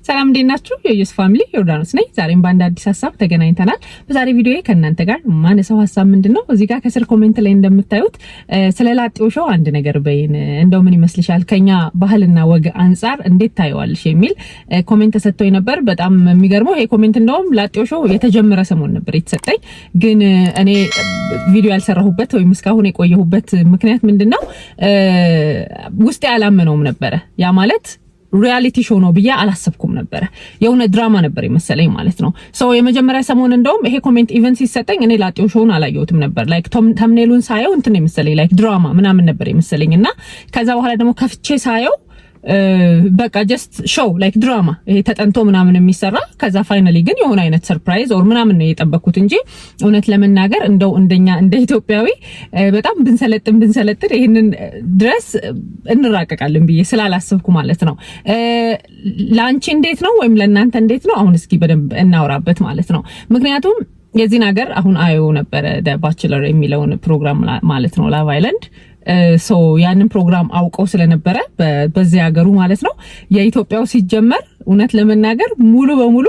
ሰላም እንዴት ናችሁ? የዩስ ፋሚሊ ዮርዳኖስ ነኝ። ዛሬም በአንድ አዲስ ሐሳብ ተገናኝተናል። በዛሬ ቪዲዮዬ ከእናንተ ጋር ማነሳው ሐሳብ ምንድነው? እዚህ ጋር ከስር ኮሜንት ላይ እንደምታዩት ስለ ላጤው ሾው አንድ ነገር በይን፣ እንደው ምን ይመስልሻል፣ ከኛ ባህልና ወግ አንፃር እንዴት ታየዋልሽ የሚል ኮሜንት ተሰጥቶኝ ነበር። በጣም የሚገርመው ይሄ ኮሜንት እንደውም ላጤው ሾው የተጀመረ ሰሞን ነበር የተሰጠኝ፣ ግን እኔ ቪዲዮ ያልሰራሁበት ወይም እስካሁን የቆየሁበት ምክንያት ምንድነው? ውስጤ አላመነውም ነበር። ያ ማለት ሪያሊቲ ሾው ነው ብዬ አላሰብኩም ነበር። የሆነ ድራማ ነበር የመሰለኝ ማለት ነው። ሶ የመጀመሪያ ሰሞን እንደውም ይሄ ኮሜንት ኢቨንት ሲሰጠኝ እኔ ላጤው ሾውን አላየሁትም ነበር። ላይክ ተምኔሉን ሳየው እንትን የመሰለኝ ላይክ ድራማ ምናምን ነበር የመሰለኝና ከዛ በኋላ ደግሞ ከፍቼ ሳየው በቃ ጀስት ሾው ላይክ ድራማ ይሄ ተጠንቶ ምናምን የሚሰራ ከዛ ፋይናሊ ግን የሆነ አይነት ሰርፕራይዝ ኦር ምናምን ነው የጠበቅኩት እንጂ እውነት ለመናገር እንደው እንደኛ እንደ ኢትዮጵያዊ በጣም ብንሰለጥን ይሄንን ድረስ እንራቀቃለን ብዬ ስላላሰብኩ ማለት ነው። ላንቺ እንዴት ነው ወይም ለእናንተ እንዴት ነው? አሁን እስኪ በደንብ እናወራበት ማለት ነው። ምክንያቱም የዚህ ነገር አሁን አየው ነበር ባችለር የሚለውን ፕሮግራም ማለት ነው ላቭ አይላንድ ሶ ያንን ፕሮግራም አውቀው ስለነበረ በዚህ ሀገሩ ማለት ነው የኢትዮጵያው ሲጀመር እውነት ለመናገር ሙሉ በሙሉ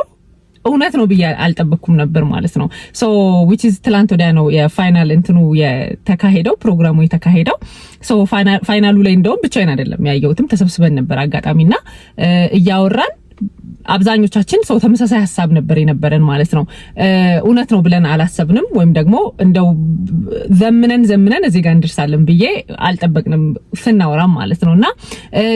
እውነት ነው ብዬ አልጠበቅኩም ነበር ማለት ነው። ሶ which is ትላንት ወዲያ ነው የፋይናል እንትኑ የተካሄደው ፕሮግራሙ የተካሄደው። ሶ ፋይናሉ ላይ እንደውም ብቻዬን አይደለም ያየሁትም ተሰብስበን ነበር አጋጣሚና እያወራን አብዛኞቻችን ሰው ተመሳሳይ ሐሳብ ነበር የነበረን ማለት ነው። እውነት ነው ብለን አላሰብንም ወይም ደግሞ እንደው ዘምነን እዚህ ጋር እንደርሳለን ብዬ አልጠበቅንም ስናወራም ማለት ነውና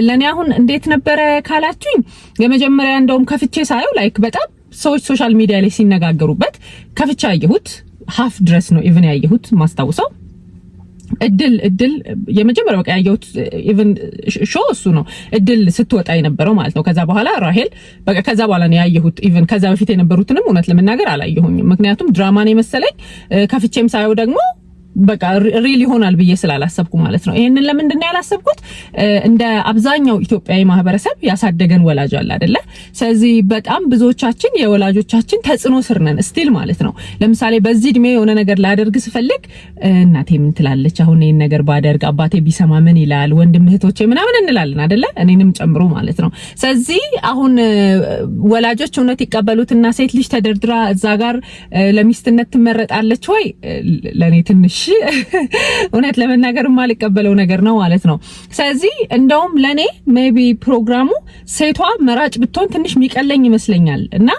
ለኔ አሁን እንዴት ነበረ ካላችሁኝ የመጀመሪያ እንደውም ከፍቼ ሳየው ላይክ በጣም ሰዎች ሶሻል ሚዲያ ላይ ሲነጋገሩበት ከፍቼ ያየሁት ሃፍ ድረስ ነው ኢቭን ያየሁት ማስታውሰው እድል የመጀመሪያ በቃ ያየሁት ኢቭን ሾው እሱ ነው እድል ስትወጣ የነበረው ማለት ነው። ከዛ በኋላ ራሄል በቃ ከዛ በኋላ ነው ያየሁት። ኢቭን ከዛ በፊት የነበሩትንም እውነት ለመናገር አላየሁኝም፣ ምክንያቱም ድራማ ነው የመሰለኝ። ከፍቼም ሳየው ደግሞ በቃ ሪል ይሆናል ብዬ ስላላሰብኩ ማለት ነው። ይሄንን ለምንድን ነው ያላሰብኩት? እንደ አብዛኛው ኢትዮጵያዊ ማህበረሰብ ያሳደገን ወላጅ አለ አይደለ? ስለዚህ በጣም ብዙዎቻችን የወላጆቻችን ተጽዕኖ ስር ነን ስቲል ማለት ነው። ለምሳሌ በዚህ እድሜ የሆነ ነገር ላደርግ ስፈልግ እናቴ ምን ትላለች፣ አሁን ይሄን ነገር ባደርግ አባቴ ቢሰማ ምን ይላል፣ ወንድም እህቶቼ ምናምን እንላለን አይደለ? እኔንም ጨምሮ ማለት ነው። ስለዚህ አሁን ወላጆች እውነት ይቀበሉትና ሴት ልጅ ተደርድራ እዛ ጋር ለሚስትነት ትመረጣለች ወይ? ለኔ ትንሽ እውነት ለመናገር ማልቀበለው ነገር ነው ማለት ነው። ስለዚህ እንደውም ለኔ ሜቢ ፕሮግራሙ ሴቷ መራጭ ብትሆን ትንሽ የሚቀለኝ ይመስለኛል እና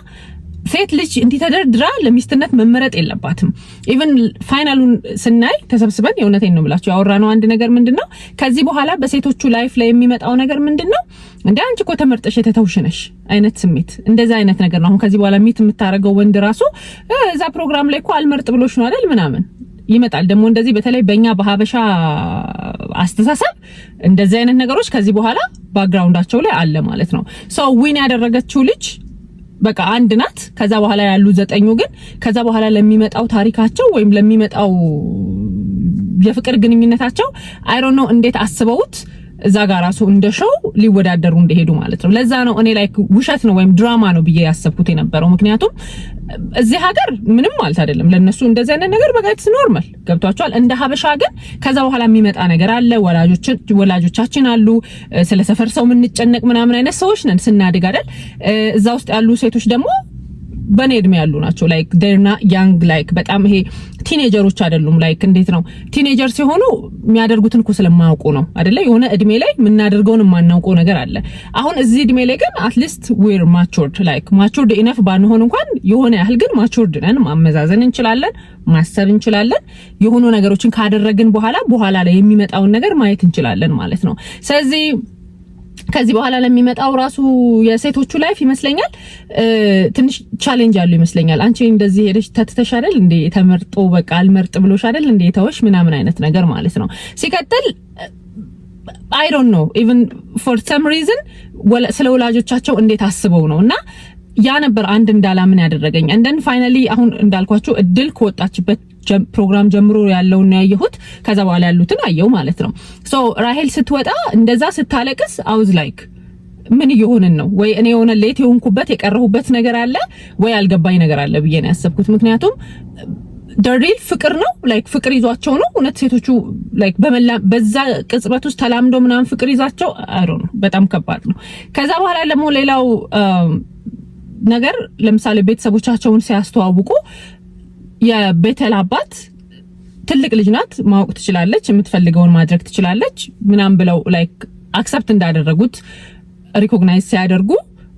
ሴት ልጅ እንዲተደርድራ ለሚስትነት መመረጥ የለባትም። ኢቭን ፋይናሉን ስናይ ተሰብስበን የእውነቴን ነው ብላችሁ ያወራነው አንድ ነገር ምንድነው ከዚህ በኋላ በሴቶቹ ላይፍ ላይ የሚመጣው ነገር ምንድነው እንደ አንቺ እኮ ተመርጠሽ የተተውሽ ነሽ አይነት ስሜት እንደዛ አይነት ነገር ነው። አሁን ከዚህ በኋላ ሚት የምታረገው ወንድ ራሱ እዛ ፕሮግራም ላይ እኮ አልመርጥ ብሎሽ ነው አይደል ምናምን ይመጣል። ደግሞ እንደዚህ በተለይ በእኛ በሀበሻ አስተሳሰብ እንደዚህ አይነት ነገሮች ከዚህ በኋላ ባክግራውንዳቸው ላይ አለ ማለት ነው። ሶ ዊን ያደረገችው ልጅ በቃ አንድ ናት። ከዛ በኋላ ያሉ ዘጠኙ ግን ከዛ በኋላ ለሚመጣው ታሪካቸው ወይም ለሚመጣው የፍቅር ግንኙነታቸው አይ ዶንት ኖ እንዴት አስበውት እዛ ጋር ራሱ እንደ ሾው ሊወዳደሩ እንደሄዱ ማለት ነው። ለዛ ነው እኔ ላይክ ውሸት ነው ወይም ድራማ ነው ብዬ ያሰብኩት የነበረው። ምክንያቱም እዚህ ሀገር ምንም ማለት አይደለም ለነሱ እንደዚህ አይነት ነገር በቃ ኢትስ ኖርማል ገብቷቸዋል። እንደ ሀበሻ ግን ከዛ በኋላ የሚመጣ ነገር አለ። ወላጆቻችን አሉ ስለ ሰፈር ሰው የምንጨነቅ ምናምን አይነት ሰዎች ነን ስናድግ አይደል? እዛ ውስጥ ያሉ ሴቶች ደግሞ በኔ እድሜ ያሉ ናቸው። ላይክ they're not young ላይክ በጣም ይሄ ቲኔጀሮች አይደሉም። ላይክ እንዴት ነው ቲኔጀር ሲሆኑ የሚያደርጉትን እኮ ስለማያውቁ ነው አይደለ? የሆነ እድሜ ላይ የምናደርገውን የማናውቀው ነገር አለ። አሁን እዚህ እድሜ ላይ ግን አትሊስት we're matured like matured enough ባንሆን እንኳን የሆነ ያህል ግን matured ነን። ማመዛዘን እንችላለን፣ ማሰብ እንችላለን። የሆኑ ነገሮችን ካደረግን በኋላ ላይ የሚመጣውን ነገር ማየት እንችላለን ማለት ነው። ስለዚህ ከዚህ በኋላ ለሚመጣው ራሱ የሴቶቹ ላይፍ ይመስለኛል ትንሽ ቻሌንጅ አለው ይመስለኛል። አንቺ እንደዚህ ሄደሽ ተተሻደል እንዴ ተመርጦ በቃ አልመርጥ ብሎሽ አይደል እንዴ ተወሽ ምናምን አይነት ነገር ማለት ነው። ሲቀጥል I don't know even for some reason ስለ ወላጆቻቸው እንዴት አስበው ነውና ያ ነበር አንድ እንዳላምን ያደረገኝ። and then finally አሁን እንዳልኳችሁ እድል ከወጣችበት ፕሮግራም ጀምሮ ያለውን ነው ያየሁት። ከዛ በኋላ ያሉትን አየው ማለት ነው። ሶ ራሄል ስትወጣ እንደዛ ስታለቅስ I was like ምን እየሆነን ነው? ወይ እኔ የሆነ ሌት የሆንኩበት የቀረሁበት ነገር አለ ወይ አልገባኝ ነገር አለ ብዬ ነው ያሰብኩት። ምክንያቱም ደሪል ፍቅር ነው ላይክ ፍቅር ይዟቸው ነው እውነት ሴቶቹ ላይክ በዛ ቅጽበት ውስጥ ተላምዶ ምናምን ፍቅር ይዛቸው አይ ዶንት ኖ በጣም ከባድ ነው። ከዛ በኋላ ደግሞ ሌላው ነገር ለምሳሌ ቤተሰቦቻቸውን ሲያስተዋውቁ የቤተል አባት ትልቅ ልጅ ናት ማወቅ ትችላለች የምትፈልገውን ማድረግ ትችላለች ምናም ብለው ላይክ አክሰፕት እንዳደረጉት ሪኮግናይዝ ሲያደርጉ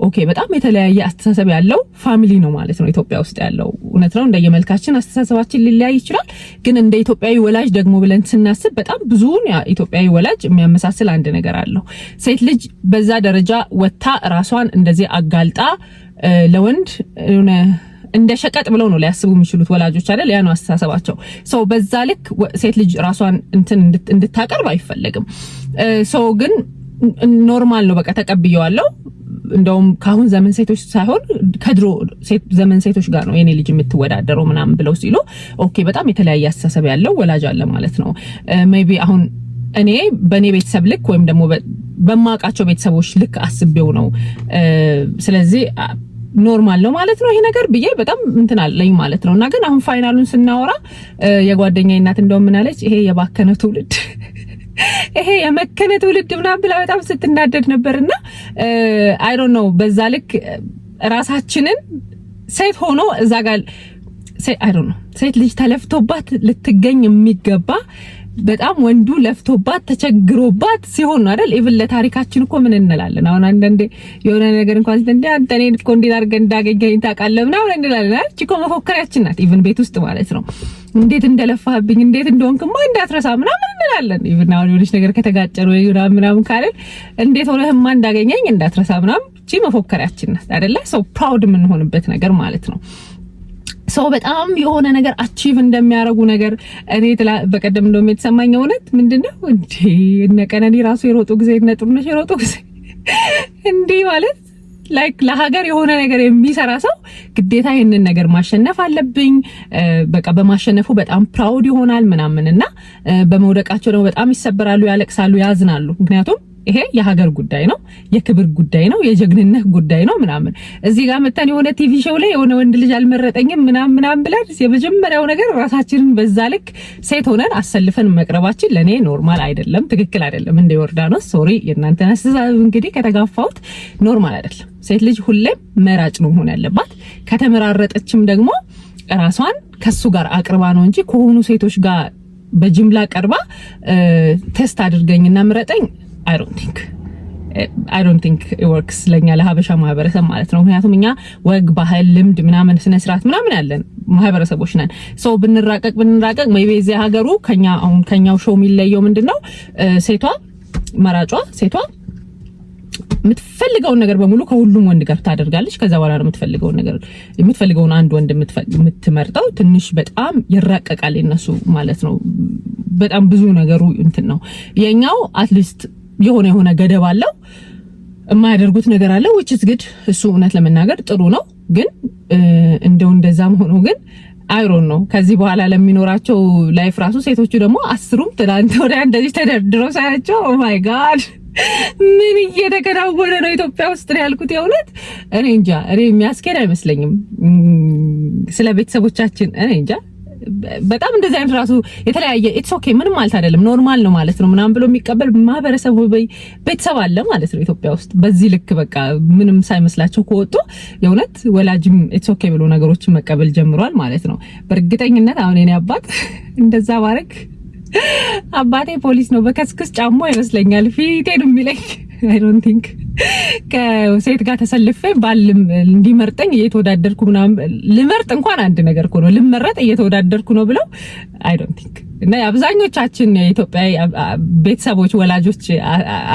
ኦኬ በጣም የተለያየ አስተሳሰብ ያለው ፋሚሊ ነው ማለት ነው ኢትዮጵያ ውስጥ ያለው እውነት ነው እንደየመልካችን አስተሳሰባችን ሊለያይ ይችላል ግን እንደ ኢትዮጵያዊ ወላጅ ደግሞ ብለን ስናስብ በጣም ብዙውን ኢትዮጵያዊ ወላጅ የሚያመሳስል አንድ ነገር አለው ሴት ልጅ በዛ ደረጃ ወጣ ራሷን እንደዚህ አጋልጣ ለወንድ እንደ ሸቀጥ ብለው ነው ሊያስቡ የሚችሉት ወላጆች አይደል ያ ነው አስተሳሰባቸው ሶ በዛ ልክ ሴት ልጅ ራሷን እንድታቀርብ አይፈልግም ሶ ግን ኖርማል ነው በቃ ተቀብየዋለሁ እንደውም ካሁን ዘመን ሴቶች ሳይሆን ከድሮ ዘመን ሴቶች ጋር ነው የኔ ልጅ የምትወዳደረው ምናምን ብለው ሲሉ ኦኬ በጣም የተለያየ አስተሳሰብ ያለው ወላጅ አለ ማለት ነው ሜቢ አሁን እኔ በኔ ቤተሰብ ልክ ወይም ደግሞ በማቃቸው ቤተሰቦች ልክ አስቤው ነው ስለዚህ ኖርማል ነው ማለት ነው ይሄ ነገር ብዬ በጣም እንትን አለኝ ማለት ነውና ግን አሁን ፋይናሉን ስናወራ የጓደኛዬ እናት እንደውም ምን አለች ይሄ የባከነ ትውልድ ይሄ የመከነ ትውልድ ምናምን ብላ በጣም ስትናደድ ነበርና አይ ዶንት ኖ በዛ ልክ ራሳችንን ሴት ሆኖ እዛ ጋር አይ ዶንት ኖ ሴት ልጅ ተለፍቶባት ልትገኝ የሚገባ በጣም ወንዱ ለፍቶባት ተቸግሮባት ሲሆን ነው አይደል ኢቭን ለታሪካችን እኮ ምን እንላለን አሁን አንዴ የሆነ ነገር እንኳን እንደ አንተ እኔን እኮ እንዴት አድርገህ እንዳገኘኝ ታውቃለህ ምናምን እንላለን አይደል እኮ መፎከራችን ናት ኢቭን ቤት ውስጥ ማለት ነው እንዴት እንደለፋህብኝ እንዴት እንደሆንክማ እንዳትረሳ ምናምን እንላለን ኢቭን አሁን የሆነች ነገር ከተጋጨን ወይ ምናምን ካለን እንዴት ሆነህማ እንዳገኘኝ እንዳትረሳ ምናምን እቺ መፎከራችን ናት አይደል ሰው ፕራውድ የምንሆንበት ነገር ማለት ነው ሰው በጣም የሆነ ነገር አቺቭ እንደሚያረጉ ነገር እኔ በቀደም እንደውም የተሰማኝ እውነት ምንድነው እንዴ እነ ቀነኒ ራሱ የሮጡ ጊዜ እነ ጥሩነሽ የሮጡ ጊዜ እንዴ ማለት ላይክ ለሀገር የሆነ ነገር የሚሰራ ሰው ግዴታ ይሄንን ነገር ማሸነፍ አለብኝ በቃ በማሸነፉ በጣም ፕራውድ ይሆናል ምናምንና በመውደቃቸው ደግሞ በጣም ይሰበራሉ ያለቅሳሉ ያዝናሉ ምክንያቱም ይሄ የሀገር ጉዳይ ነው የክብር ጉዳይ ነው የጀግንነት ጉዳይ ነው ምናምን እዚህ ጋር መተን የሆነ ቲቪ ሾው ላይ የሆነ ወንድ ልጅ አልመረጠኝም ምናምን ብለን የመጀመሪያው ነገር ራሳችንን በዛ ልክ ሴት ሆነን አሰልፈን መቅረባችን ለኔ ኖርማል አይደለም ትክክል አይደለም እንደ ዮርዳኖስ ሶሪ የእናንተን አስተሳሰብ እንግዲህ ከተጋፋሁት ኖርማል አይደለም ሴት ልጅ ሁሌም መራጭ ነው መሆን ያለባት ከተመራረጠችም ደግሞ ራሷን ከሱ ጋር አቅርባ ነው እንጂ ከሆኑ ሴቶች ጋር በጅምላ ቀርባ ቴስት አድርገኝና ምረጠኝ I don't think it works ለኛ ለሀበሻ ማህበረሰብ ማለት ነው ምክንያቱም እኛ ወግ ባህል ልምድ ምናምን ስነ ስርዓት ምናምን ያለን ማህበረሰቦች ነን ሶ ብንራቀቅ maybe እዚህ ሀገሩ ከኛው ሾው የሚለየው ምንድነው ሴቷ መራጯ ሴቷ የምትፈልገውን ነገር በሙሉ ከሁሉም ወንድ ጋር ታደርጋለች ከዛ በኋላ ነው የምትፈልገውን አንድ ወንድ የምትመርጠው ትንሽ በጣም ይራቀቃል እነሱ ማለት ነው በጣም ብዙ ነገሩ እንትን ነው የኛው አትሊስት የሆነ ገደብ አለው የማያደርጉት ነገር አለ which is good እሱ እውነት ለመናገር ጥሩ ነው ግን እንደዛም ሆኖ ግን አይሮን ነው ከዚህ በኋላ ለሚኖራቸው ላይፍ ራሱ ሴቶቹ ደግሞ አስሩም ትላንት ወደ እንደዚህ ተደርድረው ሳያቸው ኦ ማይ ጋድ ምን እየተከናወነ ነው ኢትዮጵያ ውስጥ ነው ያልኩት የእውነት እኔ እንጃ እኔ የሚያስኬድ አይመስለኝም ስለ ቤተሰቦቻችን እኔ እንጃ በጣም እንደዚህ አይነት ራሱ የተለያየ ኢትስ ኦኬ ምንም ማለት አይደለም ኖርማል ነው ማለት ነው ምናምን ብሎ የሚቀበል ማህበረሰብ ቤተሰብ አለ ማለት ነው ኢትዮጵያ ውስጥ በዚህ ልክ በቃ ምንም ሳይመስላቸው ከወጡ የእውነት ወላጅም ኢትስ ኦኬ ብሎ ነገሮችን መቀበል ጀምሯል ማለት ነው በእርግጠኝነት አሁን የኔ አባት እንደዛ ባረክ አባቴ ፖሊስ ነው በከስክስ ጫማ ይመስለኛል ፊቴን የሚለኝ I don't think ከሴት ጋር ተሰልፈ ባል እንዲመርጠኝ እየተወዳደርኩ ምናምን ልመርጥ እንኳን አንድ ነገር እኮ ነው ልመረጥ እየተወዳደርኩ ነው ብለው I don't think እና አብዛኞቻችን የኢትዮጵያ ቤተሰቦች ወላጆች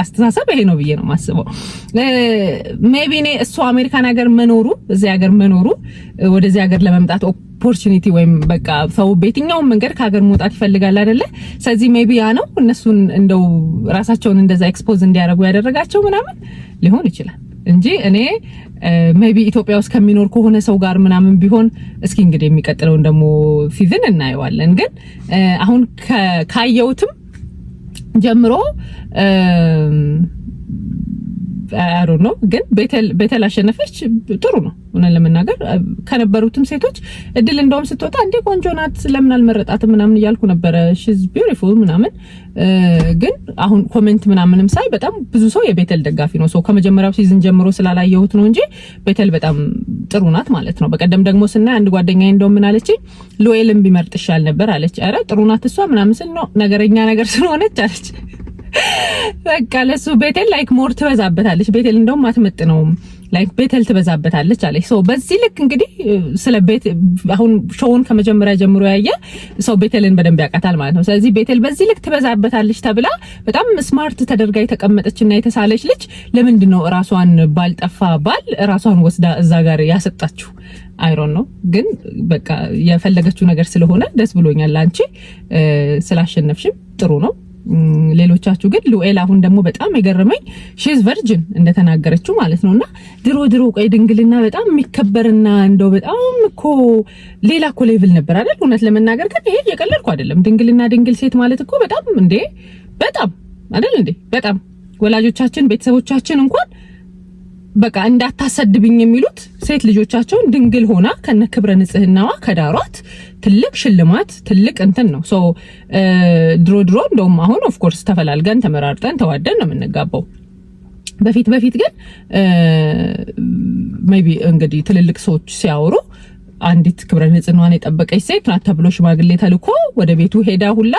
አስተሳሰብ ይሄ ነው ብዬ ነው ማስበው ሜቢ እኔ እሱ አሜሪካን ሀገር መኖሩ እዚህ ሀገር መኖሩ ወደዚህ ሀገር ለመምጣት ኦፖርቹኒቲ ወይም በቃ ሰው በየትኛው መንገድ ከሀገር መውጣት ይፈልጋል አይደለ ስለዚህ ሜቢ ያ ነው እነሱን እንደው ራሳቸውን እንደዛ ኤክስፖዝ እንዲያደርጉ ያደረጋቸው ምናምን ሊሆን ይችላል እንጂ እኔ ሜቢ ኢትዮጵያ ውስጥ ከሚኖር ከሆነ ሰው ጋር ምናምን ቢሆን እስኪ እንግዲህ የሚቀጥለውን ደግሞ ሲዝን እናየዋለን ግን አሁን ካየውትም ጀምሮ አሮ ነው ግን ቤተል አሸነፈች። ጥሩ ነው እና ለመናገር ከነበሩትም ሴቶች እድል እንደውም ስትወጣ እንዴ ቆንጆ ናት ለምን አልመረጣትም ምናምን እያልኩ ነበር። she's beautiful ምናምን ግን አሁን ኮሜንት ምናምንም ሳይ በጣም ብዙ ሰው የቤተል ደጋፊ ነው። ሰው ከመጀመሪያው ሲዝን ጀምሮ ስላላየሁት ነው እንጂ ቤተል በጣም ጥሩ ናት ማለት ነው። በቀደም ደግሞ ስናይ አንድ ጓደኛዬ እንደውም ምን አለችኝ ሎኤልን ቢመርጥ ይሻል ነበር አለች። አረ ጥሩ ናት እሷ ምናምን ስል ነው ነገረኛ ነገር ስለሆነች አለች። በቃ ለሱ ቤተል ላይክ ሞር ትበዛበታለች። ቤተል እንደውም አትመጥነውም ላይክ ቤተል ትበዛበታለች አለች። ሶ በዚህ ልክ እንግዲህ ስለ ቤት አሁን ሾውን ከመጀመሪያ ጀምሮ ያየ ሰው ቤተልን በደንብ ያውቃታል ማለት ነው። ስለዚህ ቤተል በዚህ ልክ ትበዛበታለች ተብላ በጣም ስማርት ተደርጋ የተቀመጠችና የተሳለች ልጅ ለምንድን ነው ራሷን ባልጠፋ ባል ራሷን ወስዳ እዛ ጋር ያሰጣችሁ? አይሮን ነው ግን በቃ የፈለገችው ነገር ስለሆነ ደስ ብሎኛል። አንቺ ስላሸነፍሽም ጥሩ ነው። ሌሎቻችሁ ግን ሉኤል አሁን ደግሞ በጣም የገረመኝ ሺዝ ቨርጂን እንደተናገረችው ማለት ነውና ድሮ ቆይ ድንግልና በጣም የሚከበርና እንደው በጣም እኮ ሌላ እኮ ሌቭል ነበር አይደል? እውነት ለመናገር ግን ይሄ የቀለልኩ አይደለም። ድንግልና ድንግል ሴት ማለት እኮ በጣም እንዴ በጣም አይደል እንዴ በጣም ወላጆቻችን ቤተሰቦቻችን እንኳን በቃ እንዳታሰድብኝ የሚሉት ሴት ልጆቻቸውን ድንግል ሆና ከነክብረ ንጽህናዋ ከዳሯት ትልቅ ሽልማት ትልቅ እንትን ነው። ሶ ድሮ እንደውም አሁን ኦፍ ኮርስ ተፈላልገን ተመራርጠን ተዋደን ነው የምንጋባው። በፊት ግን ሜቢ እንግዲህ ትልልቅ ሰዎች ሲያወሩ አንዲት ክብረ ንጽህናዋን የጠበቀች ሴት ናት ተብሎ ሽማግሌ ተልኮ ወደ ቤቱ ሄዳ ሁላ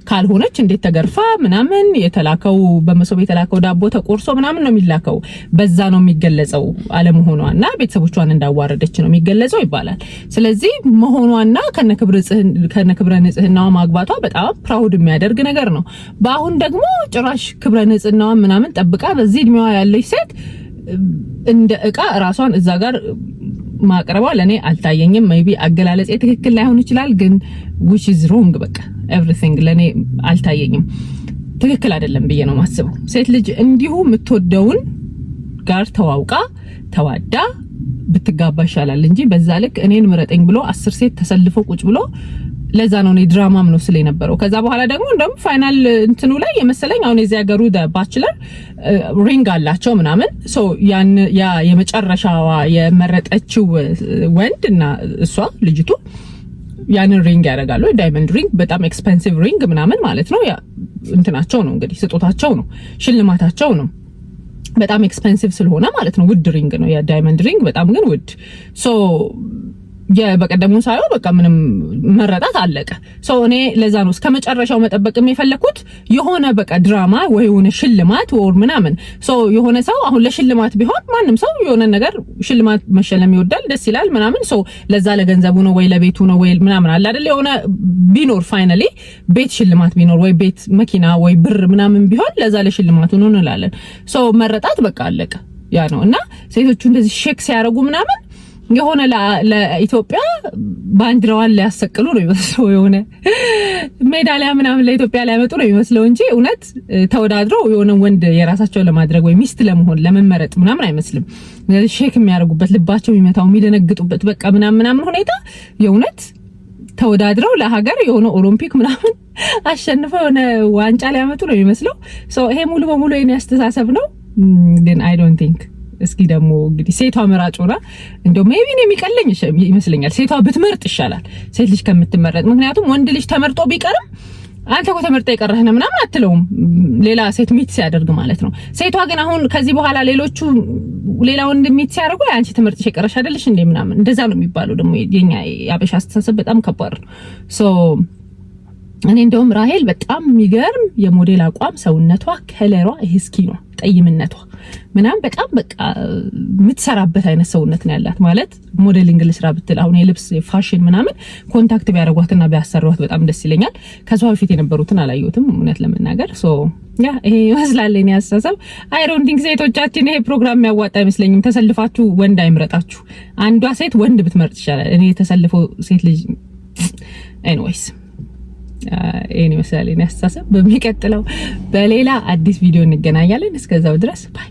ካልሆነች እንዴት ተገርፋ ምናምን የተላከው በመሶብ የተላከው ዳቦ ተቆርሶ ምናምን ነው የሚላከው። በዛ ነው የሚገለጸው አለመሆኗና ቤተሰቦቿን እንዳዋረደች ነው የሚገለጸው ይባላል። ስለዚህ መሆኗና ከነክብረ ንጽህናዋ ማግባቷ በጣም ፕራውድ የሚያደርግ ነገር ነው። በአሁን ደግሞ ጭራሽ ክብረ ንጽህናዋ ምናምን ጠብቃ በዚህ እድሜዋ ያለች ሴት እንደ እቃ ራሷን እዛ ጋር ማቅረቧ ለኔ አልታየኝም። ሜቢ አገላለጽ ትክክል ላይሆን ይችላል ግን which is wrong በቃ everything ለኔ አልታየኝም። ትክክል አይደለም ብዬ ነው ማስበው። ሴት ልጅ እንዲሁ የምትወደውን ጋር ተዋውቃ ተዋዳ ብትጋባ ይሻላል እንጂ በዛ ልክ እኔን ምረጠኝ ብሎ 10 ሴት ተሰልፎ ቁጭ ብሎ ለዛ ነው ድራማም ነው ስለ የነበረው። ከዛ በኋላ ደግሞ እንደውም ፋይናል እንትኑ ላይ የመሰለኝ አሁን የዚያ ሀገሩ ባችለር ሪንግ አላቸው ምናምን ሶ ያ የመጨረሻዋ የመረጠችው ወንድና እሷ ልጅቱ ያንን ሪንግ ያደርጋሉ። ዳይመንድ ሪንግ በጣም ኤክስፔንሲቭ ሪንግ ምናምን ማለት ነው። ያ እንትናቸው ነው እንግዲህ ስጦታቸው ነው ሽልማታቸው ነው። በጣም ኤክስፔንሲቭ ስለሆነ ማለት ነው ውድ ሪንግ ነው ያ ዳይመንድ ሪንግ በጣም ግን ውድ ሶ በቀደሙን ሳይው በቃ ምንም መረጣት አለቀ። ሶ እኔ ለዛ ነው እስከመጨረሻው መጠበቅም የፈለኩት የሆነ በቃ ድራማ ወይ የሆነ ሽልማት ወር ምናምን ሶ የሆነ ሰው አሁን ለሽልማት ቢሆን ማንም ሰው የሆነ ነገር ሽልማት መሸለም ይወዳል ደስ ይላል ምናምን ሶ ለዛ ለገንዘቡ ነው ወይ ለቤቱ ነው ወይ ምናምን አለ አይደል? የሆነ ቢኖር ፋይናሊ ቤት ሽልማት ቢኖር ወይ ቤት መኪና ወይ ብር ምናምን ቢሆን ለዛ ለሽልማቱ ነው እንላለን። ሶ መረጣት በቃ አለቀ ያ ነው። እና ሴቶቹ እንደዚህ ሼክ ሲያረጉ ምናምን የሆነ ለኢትዮጵያ ባንዲራዋን ሊያሰቅሉ ነው የሚመስለው። የሆነ ሜዳሊያ ምናምን ለኢትዮጵያ ሊያመጡ ነው የሚመስለው እንጂ እውነት ተወዳድረው የሆነ ወንድ የራሳቸው ለማድረግ ወይ ሚስት ለመሆን ለመመረጥ ምናምን አይመስልም። ሼክ የሚያደርጉበት ልባቸው የሚመታው የሚደነግጡበት በቃ ምናምን ሁኔታ የእውነት ተወዳድረው ለሀገር የሆነ ኦሎምፒክ ምናምን አሸንፈው የሆነ ዋንጫ ሊያመጡ ነው የሚመስለው። ሶ ይሄ ሙሉ በሙሉ የኔ አስተሳሰብ ነው ግን I don't think እስኪ ደግሞ እንግዲህ ሴቷ መራጭ ሆና እንደው ሜቢ ነው የሚቀለኝ ይመስለኛል ሴቷ ብትመርጥ ይሻላል ሴት ልጅ ከምትመረጥ። ምክንያቱም ወንድ ልጅ ተመርጦ ቢቀርም አንተ እኮ ተመርጠ ይቀርህ ነው ምናምን አትለውም ሌላ ሴት ሚት ሲያደርግ ማለት ነው። ሴቷ ግን አሁን ከዚህ በኋላ ሌሎቹ ሌላ ወንድ ሚት ሲያደርጉ አንቺ ተመርጠሽ ይቀርሽ አይደልሽ እንዴ ምናምን እንደዛ ነው የሚባለው። ደግሞ የኛ ያበሻ አስተሳሰብ በጣም ከባድ ነው። ሶ እኔ እንደውም ራሄል በጣም የሚገርም የሞዴል አቋም ሰውነቷ ከለሯ ይሄ ስኪኗ ጠይምነቷ ምናምን በጣም በቃ የምትሰራበት አይነት ሰውነት ነው ያላት። ማለት ሞዴሊንግ ልስራ ብትል አሁን የልብስ ፋሽን ምናምን ኮንታክት ቢያደርጓትና ቢያሰሯት በጣም ደስ ይለኛል። ከሷ በፊት የነበሩትን አላየሁትም እውነት ለመናገር። ሶ ያ ይሄ ይመስላል እኔ አስተሳሰብ። አይ ዶንት ቲንክ ሴቶቻችን ይሄ ፕሮግራም የሚያዋጣ አይመስለኝም። ተሰልፋችሁ ወንድ አይምረጣችሁ። አንዷ ሴት ወንድ ብትመርጥ ይሻላል። እኔ ተሰልፎ ሴት ልጅ ኤኒዌይስ ይሄን ይመስላል እኔ አስተሳሰብ። በሚቀጥለው በሌላ አዲስ ቪዲዮ እንገናኛለን። እስከዛው ድረስ ባይ